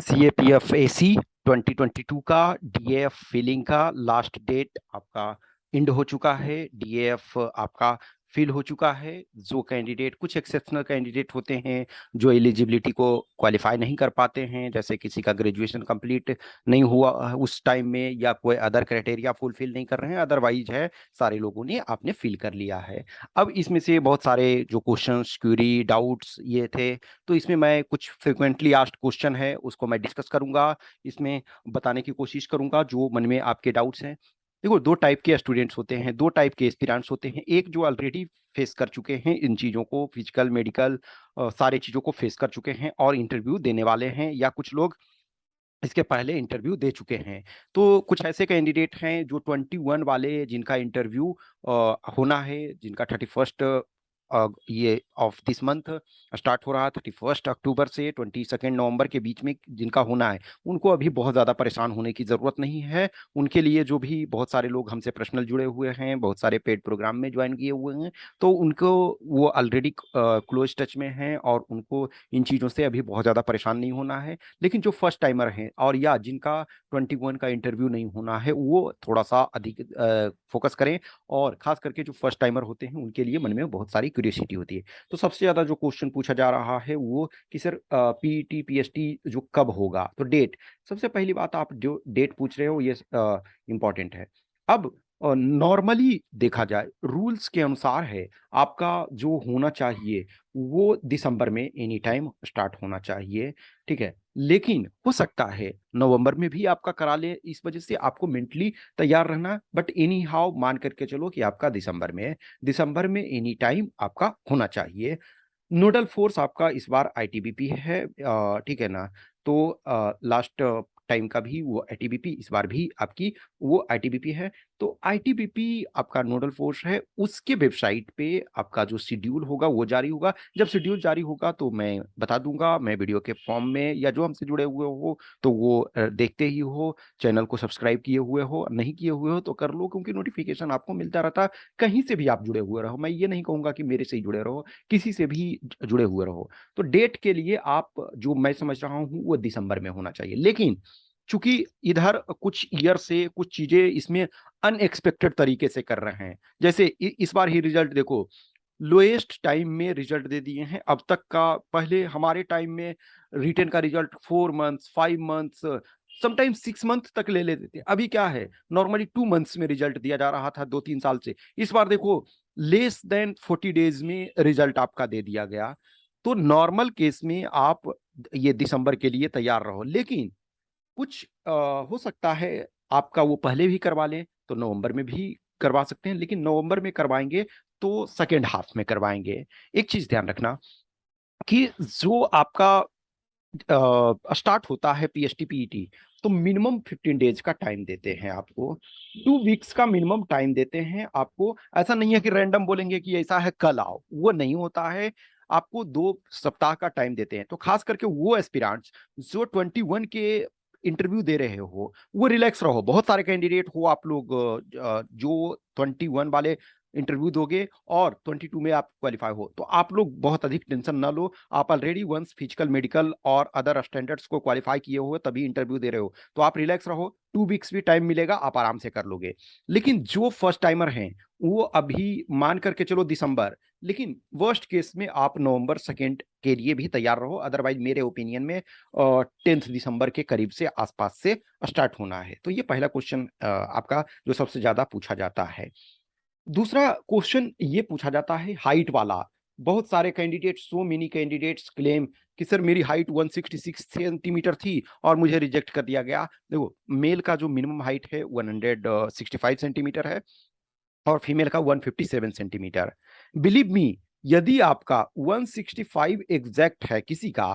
CAPF AC 2022 का DAF filling का last date आपका इंड हो चुका है। DAF आपका फिल हो चुका है। जो कैंडिडेट, कुछ एक्सेप्शनल कैंडिडेट होते हैं जो एलिजिबिलिटी को क्वालिफाई नहीं कर पाते हैं, जैसे किसी का ग्रेजुएशन कंप्लीट नहीं हुआ उस टाइम में, या कोई अदर क्राइटेरिया फुलफिल नहीं कर रहे हैं, अदरवाइज है सारे लोगों ने आपने फिल कर लिया है। अब इसमें से बहुत सारे जो क्वेश्चंस, क्यूरी, डाउट्स ये थे, तो इसमें मैं कुछ फ्रिक्वेंटली आस्क्ड क्वेश्चन है उसको मैं डिस्कस करूंगा, इसमें बताने की कोशिश करूंगा जो मन में आपके डाउट्स हैं। देखो, दो टाइप के स्टूडेंट्स होते हैं, दो टाइप के एस्पिरेंट्स होते हैं। एक जो ऑलरेडी फेस कर चुके हैं इन चीज़ों को, फिजिकल मेडिकल सारे चीज़ों को फेस कर चुके हैं और इंटरव्यू देने वाले हैं, या कुछ लोग इसके पहले इंटरव्यू दे चुके हैं। तो कुछ ऐसे कैंडिडेट हैं जो 21 वाले, जिनका इंटरव्यू होना है, जिनका 31 ये ऑफ दिस मंथ स्टार्ट हो रहा है, 31 अक्टूबर से 22 नवंबर के बीच में जिनका होना है, उनको अभी बहुत ज़्यादा परेशान होने की ज़रूरत नहीं है। उनके लिए जो भी बहुत सारे लोग हमसे पर्सनल जुड़े हुए हैं, बहुत सारे पेड प्रोग्राम में ज्वाइन किए हुए हैं, तो उनको वो ऑलरेडी क्लोज टच में हैं और उनको इन चीज़ों से अभी बहुत ज़्यादा परेशान नहीं होना है। लेकिन जो फर्स्ट टाइमर हैं और या जिनका 21 का इंटरव्यू नहीं होना है, वो थोड़ा सा अधिक फोकस करें। और खास करके जो फर्स्ट टाइमर होते हैं उनके लिए मन में बहुत सारी क्यूरियोसिटी होती है। तो सबसे ज्यादा जो क्वेश्चन पूछा जा रहा है वो कि सर पीईटी पीएचडी जो कब होगा, तो डेट। सबसे पहली बात, आप जो डेट पूछ रहे हो ये इंपॉर्टेंट है। अब नॉर्मली देखा जाए, रूल्स के अनुसार है, आपका जो होना चाहिए वो दिसंबर में एनी टाइम स्टार्ट होना चाहिए, ठीक है। लेकिन हो सकता है नवंबर में भी आपका करा ले, इस वजह से आपको मेंटली तैयार रहना। बट एनी हाउ मान करके चलो कि आपका दिसंबर में है, दिसंबर में एनी टाइम आपका होना चाहिए। नोडल फोर्स आपका इस बार आईटीबीपी है, ठीक है ना। तो लास्ट टाइम का भी वो आईटीबीपी, इस बार भी आपकी वो आईटीबीपी है। तो आईटीबीपी आपका नोडल फोर्स है, उसके वेबसाइट पे आपका जो शेड्यूल होगा वो जारी होगा। जब शेड्यूल जारी होगा तो मैं बता दूंगा, मैं वीडियो के फॉर्म में, या जो हमसे जुड़े हुए हो तो वो देखते ही हो। चैनल को सब्सक्राइब किए हुए हो, नहीं किए हुए हो तो कर लो, क्योंकि नोटिफिकेशन आपको मिलता रहता है। कहीं से भी आप जुड़े हुए रहो, मैं ये नहीं कहूंगा कि मेरे से ही जुड़े रहो, किसी से भी जुड़े हुए रहो। तो डेट के लिए आप, जो मैं समझ रहा हूं, वो दिसंबर में होना चाहिए। लेकिन चूंकि इधर कुछ ईयर से कुछ चीजें इसमें अनएक्सपेक्टेड तरीके से कर रहे हैं, जैसे इस बार ही रिजल्ट देखो, लोएस्ट टाइम में रिजल्ट दे दिए हैं अब तक का। पहले हमारे टाइम में रिटेन का result 4 months, 5 months, sometimes 6 month तक ले लेते थे। अभी क्या है, नॉर्मली 2 मंथ्स में रिजल्ट दिया जा रहा था 2-3 साल से। इस बार देखो, लेस देन 40 डेज में रिजल्ट आपका दे दिया गया। तो नॉर्मल केस में आप ये दिसंबर के लिए तैयार रहो। लेकिन कुछ हो सकता है आपका वो पहले भी करवा लें, तो नवंबर में भी करवा सकते हैं। लेकिन नवंबर में करवाएंगे तो सेकेंड हाफ में करवाएंगे। एक चीज ध्यान रखना कि जो आपका स्टार्ट होता है पीएचटी पीईटी, तो मिनिमम 15 डेज का टाइम देते हैं आपको, 2 वीक्स का मिनिमम टाइम देते हैं आपको। ऐसा नहीं है कि रैंडम बोलेंगे कि ऐसा है कल आओ, वो नहीं होता है। आपको 2 सप्ताह का टाइम देते हैं। तो खास करके वो एस्पिरेंट्स जो 21 के इंटरव्यू दे रहे हो, वो रिलैक्स रहो। बहुत सारे कैंडिडेट हो आप लोग जो 21 वाले इंटरव्यू दोगे और 22 में आप क्वालिफाई हो, तो आप लोग बहुत अधिक टेंशन ना लो। आप ऑलरेडी वंस फिजिकल मेडिकल और अदर स्टैंडर्ड्स को क्वालिफाई किए हुए तभी इंटरव्यू दे रहे हो, तो आप रिलैक्स रहो। 2 वीक्स भी टाइम मिलेगा, आप आराम से कर लोगे। लेकिन जो फर्स्ट टाइमर हैं वो अभी मान करके चलो दिसंबर, लेकिन वर्स्ट केस में आप नवंबर सेकेंड के लिए भी तैयार रहो। अदरवाइज मेरे ओपिनियन में 10 दिसंबर के करीब से आसपास से स्टार्ट होना है। तो ये पहला क्वेश्चन आपका जो सबसे ज्यादा पूछा जाता है। दूसरा क्वेश्चन ये पूछा जाता है हाइट वाला। बहुत सारे candidate, so many candidates claim कि सर मेरी हाइट 166 सेंटीमीटर थी और मुझे रिजेक्ट कर दिया गया। देखो, मेल का जो मिनिमम हाइट है 165 सेंटीमीटर है और फीमेल का 157 सेंटीमीटर। बिलीव मी, यदि आपका 165 एग्जैक्ट है किसी का,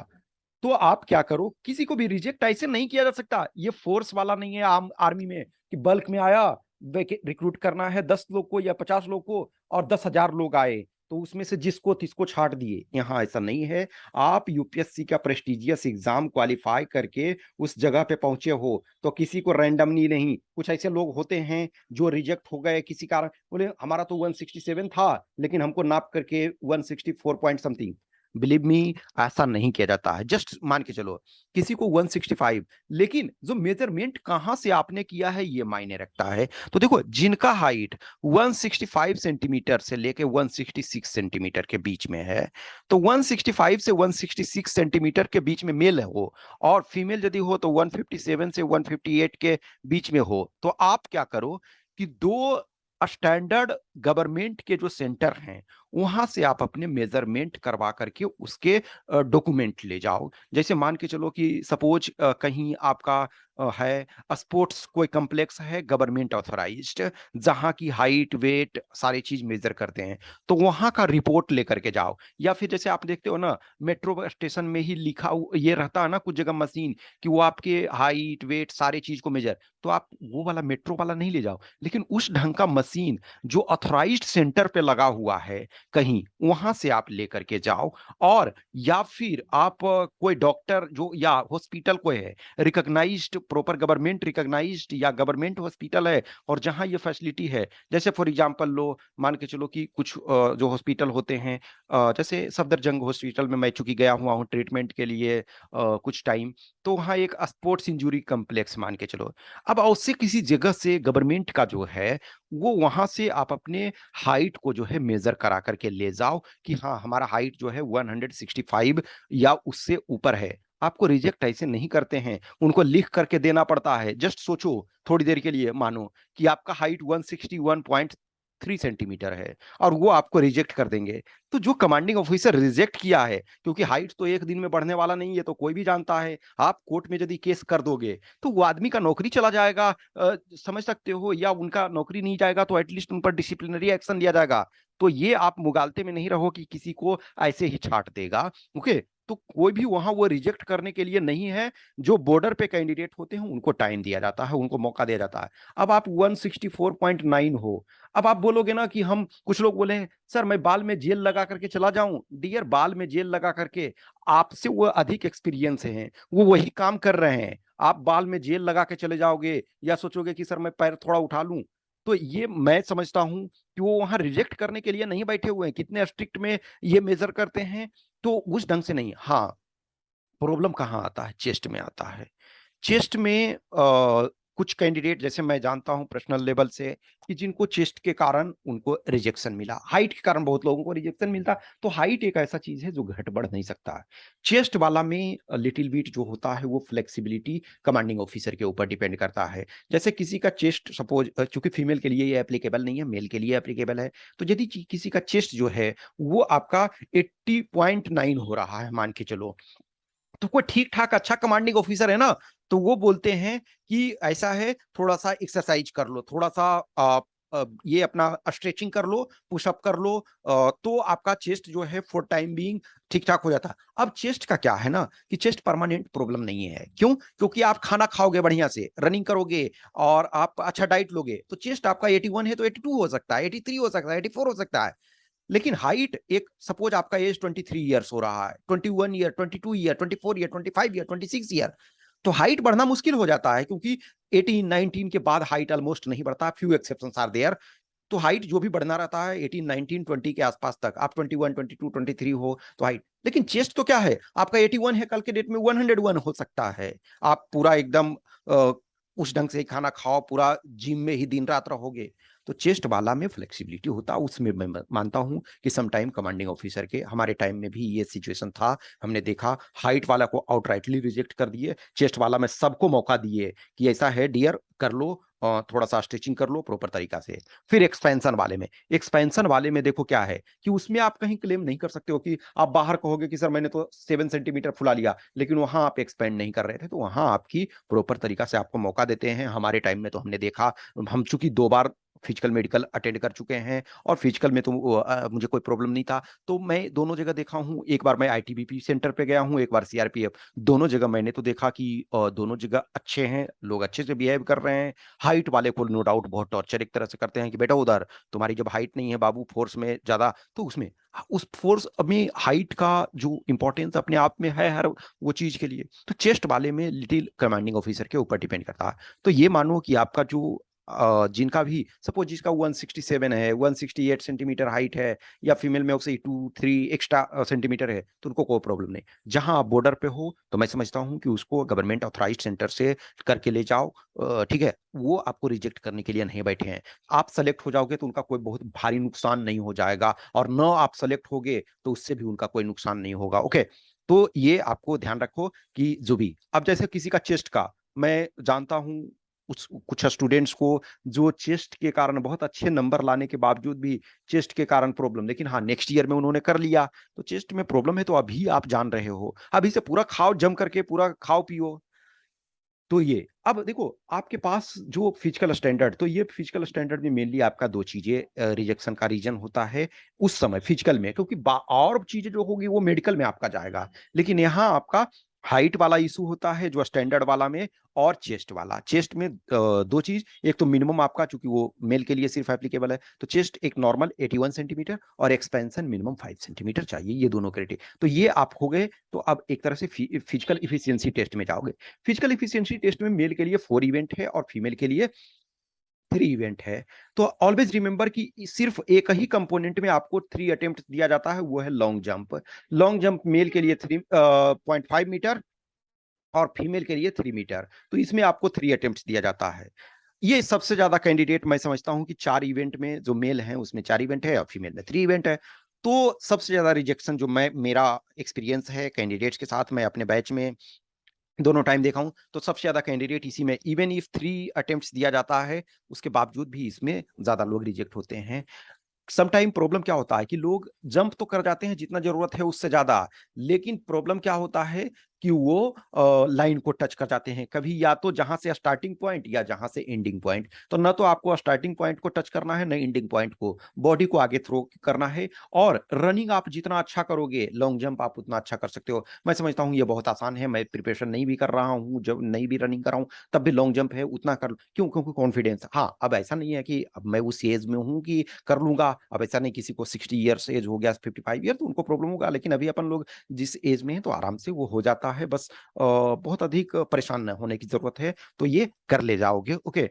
तो आप क्या करो, किसी को भी रिजेक्ट ऐसे नहीं किया जा सकता। ये फोर्स वाला नहीं है आम आर्मी में कि बल्क में आया, रिक्रूट करना है 10 लोग को या 50 लोग को और 10,000 लोग आए तो उसमें से जिसको तिसको छाट दिए। यहाँ ऐसा नहीं है। आप यूपीएससी का प्रेस्टिजियस एग्जाम क्वालिफाई करके उस जगह पे पहुंचे हो, तो किसी को रैंडमली नहीं। कुछ ऐसे लोग होते हैं जो रिजेक्ट हो गए किसी कारण, बोले हमारा तो 167 था लेकिन हमको नाप करके 164 पॉइंट समथिंग। बिलीव मी, ऐसा नहीं किया जाता है। जस्ट मान के चलो किसी को 165, लेकिन जो मेजरमेंट कहां से आपने किया है ये मायने रखता है। तो देखो, जिनका हाइट 165 सेंटीमीटर से लेके 166 सेंटीमीटर के बीच में है, तो 165 से 166 सेंटीमीटर के बीच में मेल हो, और फीमेल यदि हो तो 157 से 158 के बीच में हो, तो आप क्या करो कि दो स्टैंडर्ड गवर्नमेंट के जो सेंटर हैं वहां से आप अपने मेजरमेंट करवा करके उसके डॉक्यूमेंट ले जाओ। जैसे मान के चलो कि सपोज कहीं आपका है स्पोर्ट्स कोई कॉम्प्लेक्स है गवर्नमेंट ऑथराइज्ड, जहां की हाइट वेट सारी चीज मेजर करते हैं, तो वहां का रिपोर्ट लेकर के जाओ। या फिर जैसे आप देखते हो ना, मेट्रो स्टेशन में ही लिखा ये रहता है ना कुछ जगह मशीन, कि वो आपके हाइट वेट सारे चीज को मेजर, तो आप वो वाला मेट्रो वाला नहीं ले जाओ, लेकिन उस ढंग का मशीन जो ऑथराइज्ड सेंटर पे लगा हुआ है कहीं, वहां से आप लेकर के जाओ। और या फिर आप कोई डॉक्टर जो या हॉस्पिटल कोई है रिकॉग्नाइज्ड, प्रॉपर गवर्नमेंट रिकॉग्नाइज्ड या गवर्नमेंट हॉस्पिटल है और जहां ये फैसिलिटी है, जैसे फॉर एग्जांपल लो, मान के चलो कि कुछ जो हॉस्पिटल होते हैं, जैसे सफदरजंग हॉस्पिटल में मैं चूंकि गया हुआ हूँ ट्रीटमेंट के लिए कुछ टाइम, तो वहाँ एक स्पोर्ट्स इंजरी कम्प्लेक्स मान के चलो। अब उससे किसी जगह से गवर्नमेंट का जो है वो वहां से आप अपने हाइट को जो है मेजर करा करके ले जाओ कि हाँ हमारा हाइट जो है 165 या उससे ऊपर है। आपको रिजेक्ट ऐसे नहीं करते हैं, उनको लिख करके देना पड़ता है। जस्ट सोचो थोड़ी देर के लिए, मानो कि आपका हाइट 161.3 सेंटीमीटर है और वो आपको रिजेक्ट कर देंगे, तो जो कमांडिंग ऑफिसर रिजेक्ट किया है, क्योंकि हाइट तो एक दिन में बढ़ने वाला नहीं है, तो कोई भी जानता है आप कोर्ट में यदि केस कर दोगे तो वो आदमी का नौकरी चला जाएगा, समझ सकते हो, या उनका नौकरी नहीं जाएगा तो एटलीस्ट उन पर डिसिप्लिनरी एक्शन लिया जाएगा। तो ये आप मुगालते में नहीं रहो कि किसी को ऐसे ही छाट देगा। ओके, तो कोई भी वहां वो रिजेक्ट करने के लिए नहीं है। जो बॉर्डर पे कैंडिडेट होते हैं उनको टाइम दिया जाता है, उनको मौका दिया जाता है। अब आप 164.9 हो, अब आप बोलोगे ना कि हम, कुछ लोग बोले सर मैं बाल में जेल लगा करके चला जाऊं। डियर, बाल में जेल लगा करके आपसे वो अधिक एक्सपीरियंस हैं, वो वही काम कर रहे हैं। आप बाल में जेल लगा के चले जाओगे या सोचोगे कि सर मैं पैर थोड़ा उठा लूं, तो ये मैं समझता हूं कि वो वहां रिजेक्ट करने के लिए नहीं बैठे हुए हैं। कितने स्ट्रिक्ट में ये मेजर करते हैं, तो उस ढंग से नहीं। हाँ, प्रॉब्लम कहाँ आता है, चेस्ट में आता है। चेस्ट में कुछ कैंडिडेट जैसे मैं जानता हूं पर्सनल लेवल से कि जिनको चेस्ट के कारण उनको रिजेक्शन मिला, हाइट के कारण बहुत लोगों को रिजेक्शन मिलता। तो हाइट एक ऐसा चीज है जो घट बढ़ नहीं सकता है। चेस्ट वाला में लिटिल बिट जो होता है वो फ्लेक्सिबिलिटी कमांडिंग ऑफिसर के ऊपर डिपेंड करता है। जैसे किसी का चेस्ट सपोज, चूंकि फीमेल के लिए ये एप्लीकेबल नहीं है, मेल के लिए एप्लीकेबल है, तो यदि किसी का चेस्ट जो है वो आपका 80.9 हो रहा है मान के चलो, तो कोई ठीक ठाक अच्छा कमांडिंग ऑफिसर है ना, तो वो बोलते हैं कि ऐसा है थोड़ा सा एक्सरसाइज कर लो, थोड़ा सा ये अपना स्ट्रेचिंग कर लो, पुशअप कर लो, तो आपका चेस्ट जो है फॉर टाइम बीइंग ठीक ठाक हो जाता है। अब चेस्ट का क्या है ना कि चेस्ट परमानेंट प्रॉब्लम नहीं है। क्यों? क्योंकि आप खाना खाओगे, बढ़िया से रनिंग करोगे और आप अच्छा डाइट लोगे, तो चेस्ट आपका 81 है तो 82 हो सकता है, 83 हो सकता है, 84 हो सकता है। लेकिन हाइट, एक सपोज आपका एज 23 ईयर्स हो रहा है, 21 year, 22 year, 24 year, 25 year, 26 year, तो हाइट बढ़ना मुश्किल हो जाता है, क्योंकि 18 19 के बाद हाइट ऑलमोस्ट नहीं बढ़ता, फ्यू एक्सेप्शंस आर देयर। तो हाइट जो भी बढ़ना रहता है 18 19 20 के आसपास तक, आप 21 22 23 हो तो हाइट। लेकिन चेस्ट तो क्या है, आपका 81 है, कल के डेट में 101 हो सकता है। आप पूरा एकदम उस ढंग से ही खाना खाओ, पूरा जिम में ही दिन रात रहोगे, तो चेस्ट वाला में फ्लेक्सिबिलिटी होता है। उसमें मैं मानता हूं कि सम टाइम कमांडिंग ऑफिसर के, हमारे टाइम में भी ये सिचुएशन था, हमने देखा हाइट वाला को आउटराइटली रिजेक्ट कर दिए, चेस्ट वाला में सबको मौका दिए कि ऐसा है डियर कर लो, थोड़ा सा स्ट्रेचिंग कर लो प्रॉपर तरीका से। फिर एक्सपेंशन वाले में, एक्सपेंशन वाले में देखो क्या है कि उसमें आप कहीं क्लेम नहीं कर सकते हो कि आप बाहर कहोगे कि सर मैंने तो 7 सेंटीमीटर फुला लिया, लेकिन वहां आप एक्सपेंड नहीं कर रहे थे, तो वहां आपकी प्रॉपर तरीका से आपको मौका देते हैं। हमारे टाइम में तो हमने देखा, हम चूंकि 2 बार फिजिकल मेडिकल अटेंड कर चुके हैं, और फिजिकल में तो मुझे कोई प्रॉब्लम नहीं था, तो मैं दोनों जगह देखा हूँ। एक बार मैं आईटीबीपी सेंटर पे गया हूँ, एक बार सीआरपीएफ, दोनों जगह मैंने तो देखा कि दोनों जगह अच्छे हैं, लोग अच्छे से बिहेव कर रहे हैं। हाइट वाले को नो डाउट बहुत टॉर्चर एक तरह से करते हैं कि बेटा उधर तुम्हारी जब हाइट नहीं है बाबू, फोर्स में ज्यादा, तो उसमें उस फोर्स में हाइट का जो इंपॉर्टेंस अपने आप में है हर वो चीज के लिए। तो चेस्ट वाले में लिटिल कमांडिंग ऑफिसर के ऊपर डिपेंड करता है। तो ये मानो कि आपका जो जिनका भी सपोज जिसका 167 है, 168 सेंटीमीटर हाइट है, या फीमेल में से 2-3 एक्स्ट्रा सेंटीमीटर है, तो उनको कोई प्रॉब्लम नहीं। जहां आप बॉर्डर पे हो तो मैं समझता हूं कि उसको गवर्नमेंट ऑथराइज्ड सेंटर से करके ले जाओ। ठीक है, वो आपको रिजेक्ट करने के लिए नहीं बैठे हैं। आप सेलेक्ट हो जाओगे तो उनका कोई बहुत भारी नुकसान नहीं हो जाएगा, और न आप सेलेक्ट होगे तो उससे भी उनका कोई नुकसान नहीं होगा। ओके, तो ये आपको ध्यान रखो कि जो भी, अब जैसे किसी का चेस्ट का, मैं जानता हूं कुछ स्टूडेंट्स को जो चेस्ट के कारण बहुत अच्छे नंबर लाने के बावजूद भी चेस्ट के कारण प्रॉब्लम, लेकिन हाँ नेक्स्ट ईयर में उन्होंने कर लिया। तो चेस्ट में प्रॉब्लम है तो अभी आप जान रहे हो, अभी से पूरा खाओ, जम करके पूरा खाओ पियो। तो ये अब देखो आपके पास जो फिजिकल स्टैंडर्ड, तो ये फिजिकल स्टैंडर्ड में मेनली आपका दो चीजें रिजेक्शन का रीजन होता है उस समय फिजिकल में, क्योंकि और चीजें जो होगी वो मेडिकल में आपका जाएगा, लेकिन यहाँ आपका हाइट वाला इशू होता है जो स्टैंडर्ड वाला में, और चेस्ट वाला। चेस्ट में दो चीज, एक तो मिनिमम आपका, चूंकि वो मेल के लिए सिर्फ एप्लीकेबल है, तो चेस्ट एक नॉर्मल 81 सेंटीमीटर और एक्सपेंशन मिनिमम 5 सेंटीमीटर चाहिए, ये दोनों क्राइटेरिया। तो ये आप हो गए, तो अब एक तरह से फिजिकल इफिशियंसी टेस्ट में जाओगे। फिजिकल इफिशियंसी टेस्ट में मेल के लिए 4 इवेंट है और फीमेल के लिए 3 इवेंट है। तो ऑलवेज रिमेंबर कि सिर्फ एक ही कंपोनेंट में आपको 3 अटेम्प्ट दिया जाता है, वो है long jump. Long jump male के लिए 3.5 मीटर और फीमेल के लिए 3 मीटर। तो इसमें आपको 3 अटेम्प्ट दिया जाता है। ये सबसे ज्यादा कैंडिडेट मैं समझता हूं कि 4 इवेंट में, जो मेल है उसमें 4 इवेंट है और फीमेल में 3 इवेंट है। तो सबसे ज्यादा रिजेक्शन जो मैं, मेरा एक्सपीरियंस है कैंडिडेट्स के साथ, मैं अपने बैच में दोनों टाइम देखा हूं, तो सबसे ज्यादा कैंडिडेट इसी में, इवन इफ 3 अटेम्प्ट्स दिया जाता है उसके बावजूद भी इसमें ज्यादा लोग रिजेक्ट होते हैं। समटाइम प्रॉब्लम क्या होता है कि लोग जंप तो कर जाते हैं जितना जरूरत है उससे ज्यादा, लेकिन प्रॉब्लम क्या होता है कि वो लाइन को टच कर जाते हैं, कभी या तो जहां से स्टार्टिंग पॉइंट या जहां से एंडिंग पॉइंट। तो ना तो आपको स्टार्टिंग पॉइंट को टच करना है, ना एंडिंग पॉइंट को, बॉडी को आगे थ्रो करना है। और रनिंग आप जितना अच्छा करोगे, लॉन्ग जंप आप उतना अच्छा कर सकते हो। मैं समझता हूँ ये बहुत आसान है, मैं प्रिपरेशन नहीं भी कर रहा हूँ, जब नहीं भी रनिंग कर रहा हूँ तब भी लॉन्ग जंप है उतना कर, क्यों? क्योंकि कॉन्फिडेंस। हाँ, अब ऐसा नहीं है कि अब मैं उस एज में हूँ कि कर लूंगा, अब ऐसा नहीं, किसी को 60 ईयर्स एज हो गया, 55 ईयर, तो उनको प्रॉब्लम होगा, लेकिन अभी अपन लोग जिस एज में है तो आराम से वो हो जाता है, बस बहुत अधिक परेशान न होने की जरूरत है, तो ये कर ले जाओगे। ओके,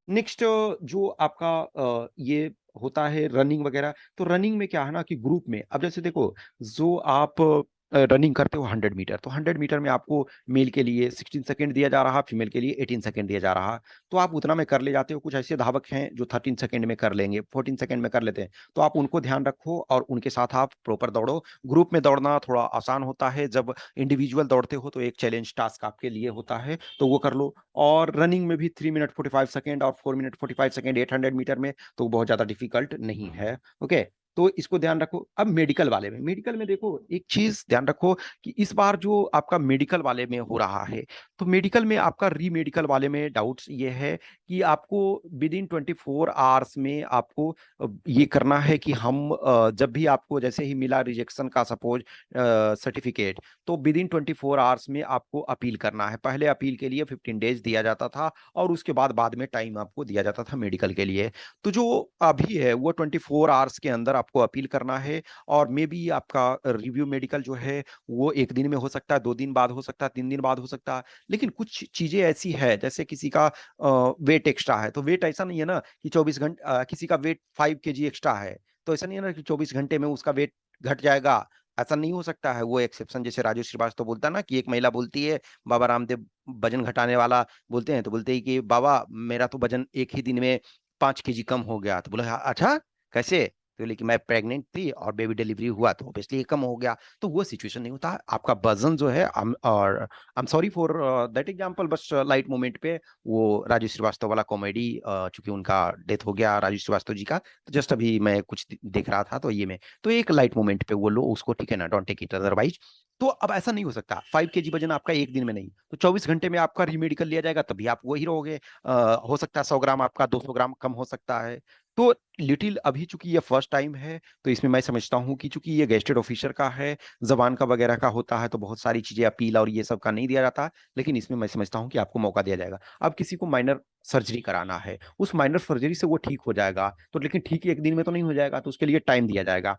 नेक्स्ट जो आपका ये होता है रनिंग वगैरह, तो रनिंग में क्या है ना कि ग्रुप में, अब जैसे देखो, जो आप रनिंग करते हो 100 मीटर, तो 100 मीटर में आपको मेल के लिए 16 सेकेंड दिया जा रहा, फीमेल के लिए 18 सेकेंड दिया जा रहा, तो आप उतना में कर ले जाते हो। कुछ ऐसे धावक हैं जो 13 सेकेंड में कर लेंगे, 14 सेकेंड में कर लेते हैं, तो आप उनको ध्यान रखो और उनके साथ आप प्रॉपर दौड़ो। ग्रुप में दौड़ना थोड़ा आसान होता है, जब इंडिविजुअल दौड़ते हो तो एक चैलेंज टास्क आपके लिए होता है, तो वो कर लो। और रनिंग में भी 3 मिनट 45 सेकेंड और 4 मिनट 45 सेकेंड 800 मीटर में, तो बहुत ज्यादा डिफिकल्ट नहीं है। ओके, तो इसको ध्यान रखो। अब मेडिकल वाले में, मेडिकल में देखो एक चीज ध्यान रखो कि इस बार जो आपका मेडिकल वाले में हो रहा है, तो मेडिकल में आपका री मेडिकल वाले में डाउट्स ये है कि आपको विद इन 24 आवर्स में आपको ये करना है कि हम जब भी आपको जैसे ही मिला रिजेक्शन का सपोज सर्टिफिकेट, तो विद इन 24 आवर्स में आपको अपील करना है। पहले अपील के लिए 15 डेज दिया जाता था, और उसके बाद में टाइम आपको दिया जाता था मेडिकल के लिए। तो जो अभी है वो 24 आवर्स के अंदर आपको अपील करना है, और मे बी आपका रिव्यू मेडिकल जो है वो 1 दिन में हो सकता है, 2 दिन बाद हो सकता है, 3 दिन बाद हो सकता है। लेकिन कुछ चीजें ऐसी है, जैसे किसी का वेट एक्स्ट्रा है, तो वेट ऐसा नहीं है ना कि 24 घंटे, किसी का वेट 5 kg एक्स्ट्रा है, तो ऐसा नहीं है ना कि 24 घंटे में उसका वेट घट जाएगा, ऐसा नहीं हो सकता है। वो एक्सेप्शन, जैसे राजू श्रीवास्तव बोलता है ना कि एक महिला बोलती है, बाबा रामदेव वजन घटाने वाला बोलते हैं, तो बोलते हैं कि बाबा मेरा तो वजन एक ही दिन में 5 kg कम हो गया। तो बोला "हाँ, अच्छा कैसे?" तो बोले कि मैं प्रेग्नेंट थी और बेबी डिलीवरी हुआ तो ऑब्वियसली कम हो गया। तो वो सिचुएशन नहीं होता, आपका वजन जो है, और I am sorry for that example, बस लाइट मोमेंट पे वो राजू श्रीवास्तव वाला कॉमेडी, चूंकि उनका डेथ हो गया राजू श्रीवास्तव जी का, तो जस्ट अभी मैं कुछ देख रहा था, तो ये में तो एक लाइट मोमेंट पे वो लो उसको, ठीक है ना, डोंट टेक इट अदरवाइज। तो अब ऐसा नहीं हो सकता, 5 kg वजन आपका एक दिन में नहीं, तो 24 घंटे में आपका रीमेडिकल लिया जाएगा, तभी आप वही रहोगे। हो सकता है 100 ग्राम आपका 200 ग्राम कम हो सकता है। तो लिटिल अभी चूंकि ये फर्स्ट टाइम है, तो इसमें मैं समझता हूँ कि चूंकि ये गेस्टेड ऑफिसर का है, जबान का वगैरह का होता है, तो बहुत सारी चीजें अपील और ये सब का नहीं दिया जाता, लेकिन इसमें मैं समझता हूँ कि आपको मौका दिया जाएगा। अब किसी को माइनर सर्जरी कराना है, उस माइनर सर्जरी से वो ठीक हो जाएगा, तो लेकिन ठीक 1 दिन में तो नहीं हो जाएगा, तो उसके लिए टाइम दिया जाएगा।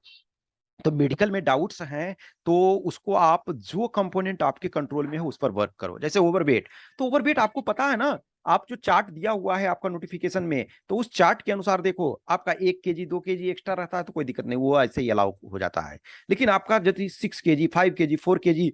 तो मेडिकल में डाउट्स हैं, तो उसको आप जो कंपोनेंट आपके कंट्रोल में है उस पर वर्क करो। जैसे ओवरवेट, तो ओवरवेट आपको पता है ना आप जो चार्ट दिया हुआ है आपका नोटिफिकेशन में, तो उस चार्ट के अनुसार देखो, आपका 1 केजी 2 केजी एक्स्ट्रा रहता है तो कोई दिक्कत नहीं, वो ऐसे ही अलाउ हो जाता है। लेकिन आपका यदि 6 केजी 5 केजी 4 केजी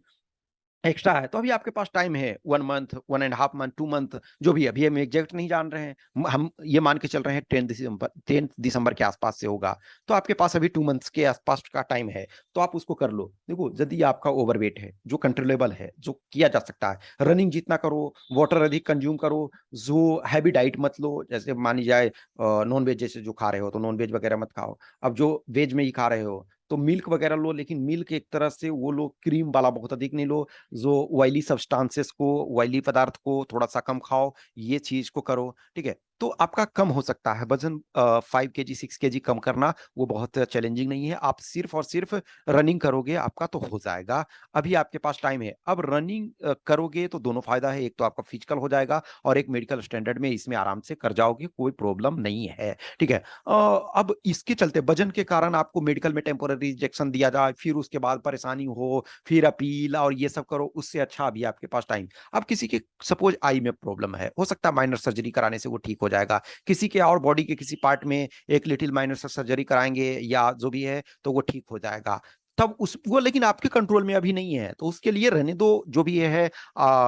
एक्स्ट्रा है, तो अभी आपके पास टाइम है, 1 मंथ 1.5 मंथ 2 मंथ, जो भी। अभी हम एग्जैक्ट नहीं जान रहे हैं, हम ये मान के चल रहे हैं 10 दिसंबर के आसपास से होगा, तो आपके पास अभी 2 मंथ्स के आसपास का टाइम है। तो आप उसको कर लो। देखो, यदि आपका ओवरवेट है, जो कंट्रोलेबल है, जो किया जा सकता है, रनिंग जितना करो, वाटर अधिक कंज्यूम करो, जो हैवी डाइट मत लो, जैसे मानी जाए नॉन वेज जैसे जो खा रहे हो तो नॉन वेज वगैरह मत खाओ। अब जो वेज में ही खा रहे हो तो मिल्क वगैरह लो, लेकिन मिल्क एक तरह से वो लो, क्रीम वाला बहुत अधिक नहीं लो। जो ऑयली सब्सटेंसेस को, ऑयली पदार्थ को थोड़ा सा कम खाओ, ये चीज को करो, ठीक है। तो आपका कम हो सकता है वजन, 5 केजी 6 केजी कम करना वो बहुत चैलेंजिंग नहीं है। आप सिर्फ और सिर्फ रनिंग करोगे, आपका तो हो जाएगा। अभी आपके पास टाइम है। अब रनिंग करोगे तो दोनों फायदा है, एक तो आपका फिजिकल हो जाएगा और एक मेडिकल स्टैंडर्ड में इसमें आराम से कर जाओगे, कोई प्रॉब्लम नहीं है, ठीक है। अब इसके चलते वजन के कारण आपको मेडिकल में टेम्पोररी रिजेक्शन दिया जाए, फिर उसके बाद परेशानी हो, फिर अपील और ये सब करो, उससे अच्छा अभी आपके पास टाइम। अब किसी के सपोज आई में प्रॉब्लम है, हो सकता है माइनर सर्जरी कराने से वो ठीक हो जाएगा। किसी के और बॉडी के किसी पार्ट में एक लिटिल माइनर सर्जरी कराएंगे या जो भी है तो वो ठीक हो जाएगा। तब उस वो लेकिन आपके कंट्रोल में अभी नहीं है, तो उसके लिए रहने दो जो भी ये है।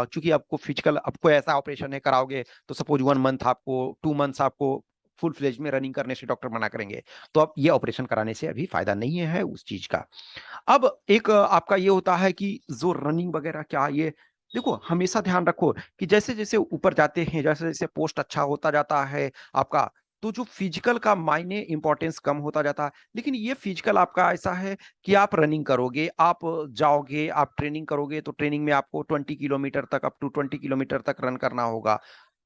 चूंकि आपको फिजिकल, आपको ऐसा ऑपरेशन है कराओगे, तो सपोज 1 मंथ आपको, 2 मंथ्स आपको फुल फ्लेज में रनिंग करने से डॉक्टर मना करेंगे, तो अब ये ऑपरेशन कराने से अभी फायदा नहीं है उस चीज का। अब एक आपका ये होता है कि जो रनिंग वगैरह क्या, ये देखो हमेशा ध्यान रखो कि जैसे जैसे ऊपर जाते हैं, जैसे जैसे पोस्ट अच्छा होता जाता है आपका, तो जो फिजिकल का मायने इंपॉर्टेंस कम होता जाता है। लेकिन ये फिजिकल आपका ऐसा है कि आप रनिंग करोगे, आप जाओगे, आप ट्रेनिंग करोगे, तो ट्रेनिंग में आपको 20 किलोमीटर तक, अप टू 20 किलोमीटर तक रन करना होगा।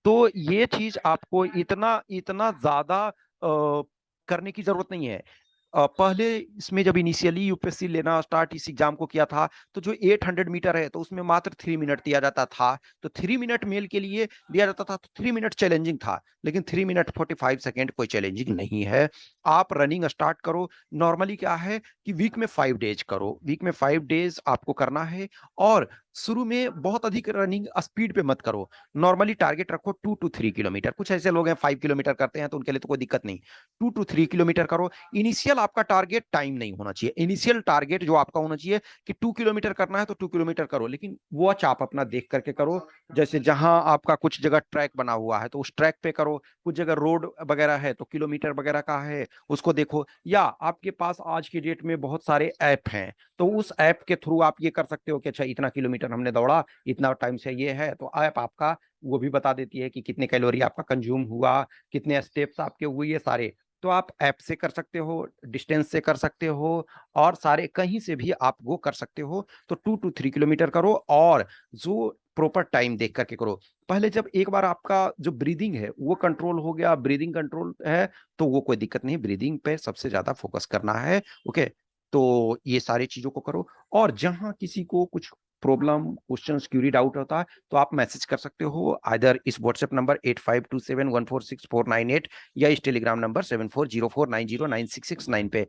तो ये चीज आपको इतना इतना ज्यादा करने की जरूरत नहीं है। पहले इसमें जब इनिशियली यूपीएससी लेना स्टार्ट इस एग्जाम को किया था, तो जो 800 मीटर है तो उसमें मात्र 3 मिनट दिया जाता था। तो 3 मिनट मेल के लिए दिया जाता था, तो 3 मिनट चैलेंजिंग था। लेकिन 3 मिनट 45 सेकेंड कोई चैलेंजिंग नहीं है। आप रनिंग स्टार्ट करो। नॉर्मली क्या है कि वीक में 5 डेज करो, वीक में 5 डेज आपको करना है। और शुरू में बहुत अधिक रनिंग स्पीड पे मत करो। नॉर्मली टारगेट रखो 2 to 3 किलोमीटर। कुछ ऐसे लोग हैं 5 किलोमीटर करते हैं, तो उनके लिए तो कोई दिक्कत नहीं। 2 to 3 किलोमीटर करो। इनिशियल आपका टारगेट टाइम नहीं होना चाहिए। इनिशियल टारगेट जो आपका होना चाहिए कि 2 किलोमीटर करना है तो 2 किलोमीटर करो, लेकिन वॉच आप अपना देख करके करो। जैसे जहां आपका कुछ जगह ट्रैक बना हुआ है तो उस ट्रैक पे करो, कुछ जगह रोड वगैरह है तो किलोमीटर वगैरह का है उसको देखो। या आपके पास आज की डेट में बहुत सारे ऐप हैं, तो उस ऐप के थ्रू आप ये कर सकते हो कि अच्छा इतना किलोमीटर हमने दौड़ा, इतना टाइम से ये है, तो ऐप आपका वो भी बता देती है कि कितने कैलोरी आपका कंज्यूम हुआ, कितने स्टेप्स आपके हुए, ये सारे। तो आप ऐप से कर सकते हो, डिस्टेंस से कर सकते हो, और सारे कहीं से भी आप वो कर सकते हो। तो 2 to 3 किलोमीटर करो, और जो प्रॉपर टाइम देख करके करो। पहले जब एक बार आपका जो ब्रीदिंग है वो कंट्रोल हो गया, ब्रीदिंग कंट्रोल है, तो वो कोई दिक्कत नहीं, ब्रीदिंग पे सबसे ज्यादा फोकस करना है। ओके, तो ये सारी चीजों को करो। और जहां किसी को कुछ प्रॉब्लम, क्वेश्चन, क्यूरी, डाउट होता है, तो आप मैसेज कर सकते हो आइदर इस व्हाट्सएप नंबर 8527146498, या इस टेलीग्राम नंबर 7404909669 पे।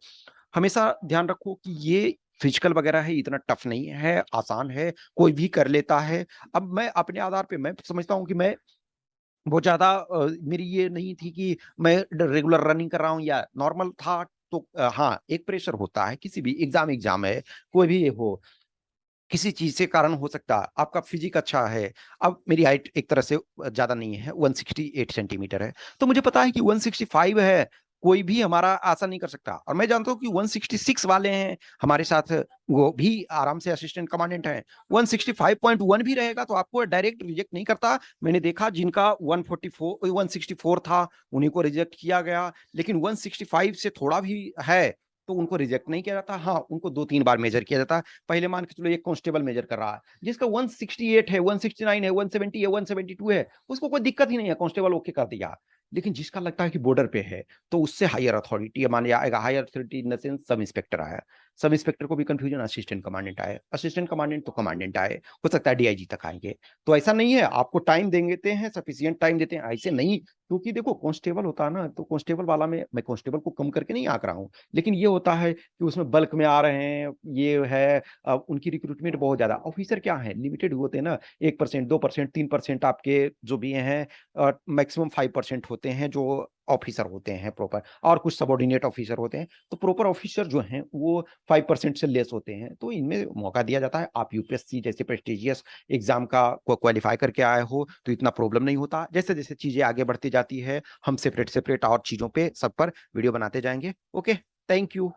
हमेशा ध्यान रखो कि ये फिजिकल वगैरह है, इतना टफ नहीं है, आसान है, कोई भी कर लेता है। अब मैं अपने आधार पे मैं समझता हूँ कि मैं बहुत ज्यादा मेरी ये नहीं थी कि मैं रेगुलर रनिंग कर रहा हूँ या नॉर्मल था। तो हाँ, एक प्रेशर होता है, किसी भी एग्जाम एग्जाम है, कोई भी हो, किसी चीज से कारण हो सकता है। आपका फिजिक अच्छा है। अब मेरी हाइट एक तरह से ज्यादा नहीं है, 168 सेंटीमीटर है, तो मुझे पता है कि 165 है, कोई भी हमारा आशा नहीं कर सकता। और मैं जानता हूँ कि 166 वाले हैं हमारे साथ, वो भी आराम से असिस्टेंट कमांडेंट हैं। 165.1 भी रहेगा तो आपको डायरेक्ट रिजेक्ट नहीं करता। मैंने देखा जिनका 144 164 था, उन्हीं को रिजेक्ट किया गया। लेकिन 165 से थोड़ा भी है तो उनको रिजेक्ट नहीं किया जाता। हाँ, उनको 2-3 बार मेजर किया जाता है। पहले मान के चलो एक कांस्टेबल मेजर कर रहा है, जिसका 168 है, 169 है, 170 है, 172 है, उसको कोई दिक्कत ही नहीं है, कांस्टेबल ओके कर दिया। लेकिन जिसका लगता है कि बॉर्डर पे है, तो उससे हायर अथॉरिटी मान जाएगा, higher authority in the sense sub inspector आया, सब इंस्पेक्टर को भी कंफ्यूजन, असिस्टेंट कमांडेंट आए, असिस्टेंट कमांडेंट तो कमांडेंट आए, हो सकता है डीआईजी तक आएंगे। तो ऐसा नहीं है, आपको टाइम देते हैं, सफिशियंट टाइम देते हैं, ऐसे नहीं। क्योंकि देखो कांस्टेबल होता है ना, तो कांस्टेबल वाला में मैं कांस्टेबल को कम करके नहीं आंक रहा हूँ, लेकिन ये होता है कि उसमें बल्क में आ रहे हैं, ये है उनकी रिक्रूटमेंट बहुत ज्यादा। ऑफिसर क्या है, लिमिटेड होते हैं ना, 1%, 2%, 3% आपके जो भी हैं, मैक्सिमम 5% होते हैं जो ऑफिसर होते हैं प्रॉपर, और कुछ सबॉर्डिनेट ऑफिसर होते हैं। तो प्रॉपर ऑफिसर जो हैं वो 5% से लेस होते हैं, तो इनमें मौका दिया जाता है। आप यूपीएससी जैसे प्रेस्टिजियस एग्जाम का क्वालिफाई करके आए हो तो इतना प्रॉब्लम नहीं होता। जैसे जैसे चीजें आगे बढ़ती जाती है, हम सेपरेट सेपरेट और चीजों पे सब पर वीडियो बनाते जाएंगे। Okay, thank you.